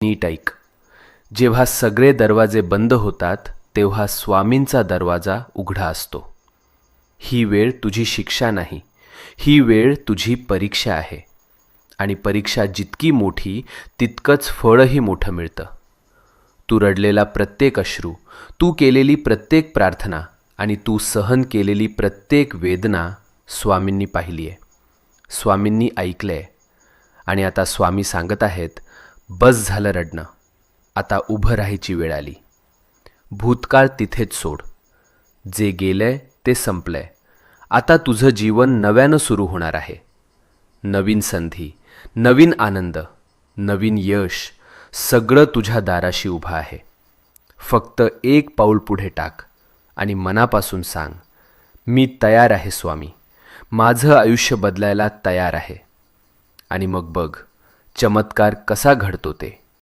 नीट ऐक. जेव्हा सगळे दरवाजे बंद होतात तेव्हा स्वामींचा दरवाजा उघडा असतो. ही वेळ तुझी शिक्षा नाही, ही वेळ तुझी परीक्षा आहे. आणि परीक्षा जितकी मोठी तितकंच फळही मोठं मिळतं. तू रडलेला प्रत्येक अश्रू, तू केलेली प्रत्येक प्रार्थना आणि तू सहन केलेली प्रत्येक वेदना स्वामींनी पाहिली आहे, स्वामींनी ऐकलं आहे. आणि आता स्वामी सांगत आहेत, बस झालं रडणं, आता उभं राहायची वेळ आली. भूतकाळ तिथेच सोड. जे गेलंय ते संपलंय. आता तुझं जीवन नव्यानं सुरू होणार आहे. नवीन संधी, नवीन आनंद, नवीन यश, सगळं तुझ्या दाराशी उभं आहे. फक्त एक पाऊल पुढे टाक आणि मनापासून सांग, मी तयार आहे स्वामी, माझं आयुष्य बदलायला तयार आहे. आणि मग बघ चमत्कार कसा घडतो ते.